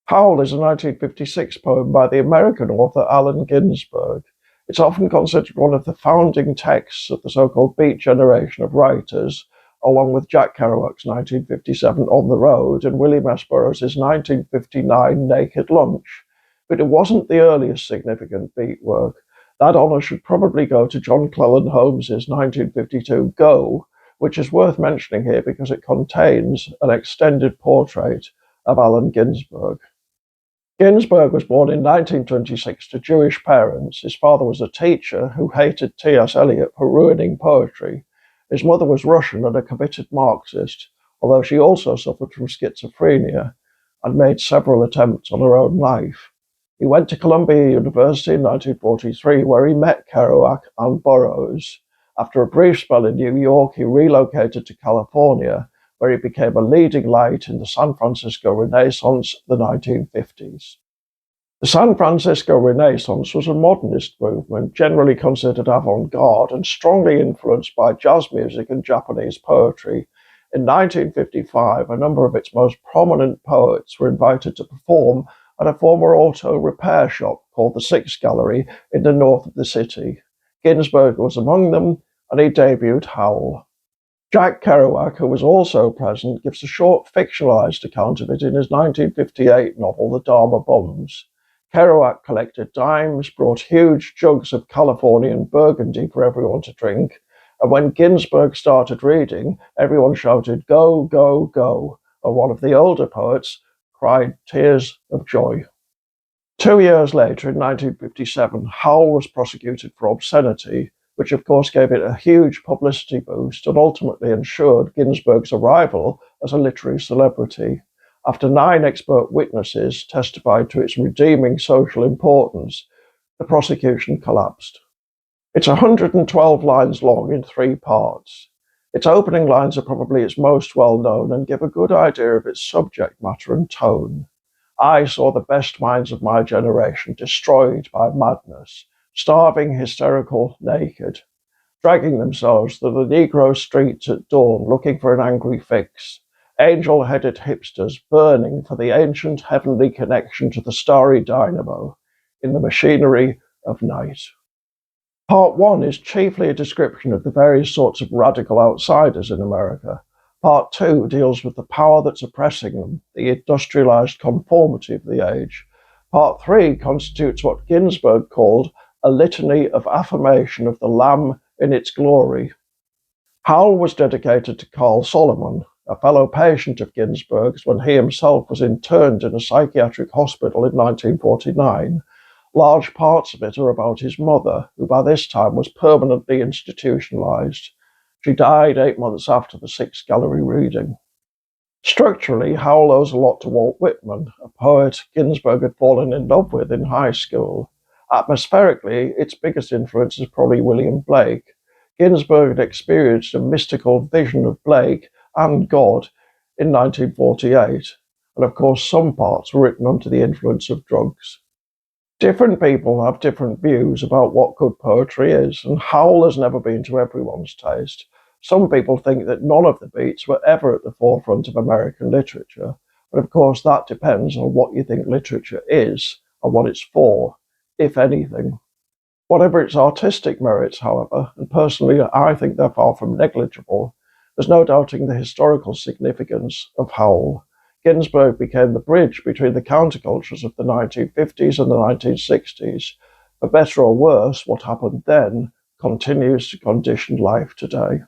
Howl is a 1956 poem by the American author Allen Ginsberg. It's often considered one of the founding texts of the so-called Beat generation of writers, along with Jack Kerouac's 1957 On the Road and William S Burroughs' 1959 Naked Lunch. But it wasn't the earliest significant Beat work. That honour should probably go to John Cleland Holmes's 1952 Go, which is worth mentioning here because it contains an extended portrait of Allen Ginsberg. Ginsberg was born in 1926 to Jewish parents. His father was a teacher who hated T.S. Eliot for ruining poetry. His mother was Russian and a committed Marxist, although she also suffered from schizophrenia and made several attempts on her own life. He went to Columbia University in 1943, where he met Kerouac and Burroughs. After a brief spell in New York, he relocated to California, where he became a leading light in the San Francisco Renaissance of the 1950s. The San Francisco Renaissance was a modernist movement generally considered avant-garde and strongly influenced by jazz music and Japanese poetry. In 1955, a number of its most prominent poets were invited to perform at a former auto repair shop called the Six Gallery in the north of the city. Ginsberg was among them, and he debuted Howl. Jack Kerouac, who was also present, gives a short fictionalized account of it in his 1958 novel The Dharma Bums. Kerouac collected dimes, brought huge jugs of Californian Burgundy for everyone to drink, and when Ginsberg started reading, everyone shouted, "Go, go, go," and one of the older poets cried tears of joy. 2 years later, in 1957, Howl was prosecuted for obscenity, which of course gave it a huge publicity boost and ultimately ensured Ginsberg's arrival as a literary celebrity. After 9 expert witnesses testified to its redeeming social importance, the prosecution collapsed. It's 112 lines long in 3 parts. Its opening lines are probably its most well-known and give a good idea of its subject matter and tone. I saw the best minds of my generation destroyed by madness, starving, hysterical, naked, dragging themselves through the Negro streets at dawn looking for an angry fix, angel-headed hipsters burning for the ancient heavenly connection to the starry dynamo in the machinery of night. Part 1 is chiefly a description of the various sorts of radical outsiders in America. Part 2 deals with the power that's oppressing them, the industrialized conformity of the age. Part 3 constitutes what Ginsberg called a litany of affirmation of the Lamb in its glory. Howl was dedicated to Carl Solomon, a fellow patient of Ginsberg's when he himself was interned in a psychiatric hospital in 1949. Large parts of it are about his mother, who by this time was permanently institutionalized. She died 8 months after the Six Gallery reading. Structurally, Howl owes a lot to Walt Whitman, a poet Ginsberg had fallen in love with in high school. Atmospherically, its biggest influence is probably William Blake. Ginsberg had experienced a mystical vision of Blake and God in 1948, and of course some parts were written under the influence of drugs. Different people have different views about what good poetry is, and Howl has never been to everyone's taste. Some people think that none of the beats were ever at the forefront of American literature, but of course that depends on what you think literature is and what it's for, if anything. Whatever its artistic merits, however, and personally I think they're far from negligible, there's no doubting the historical significance of Howl. Ginsberg became the bridge between the countercultures of the 1950s and the 1960s. For better or worse, what happened then continues to condition life today.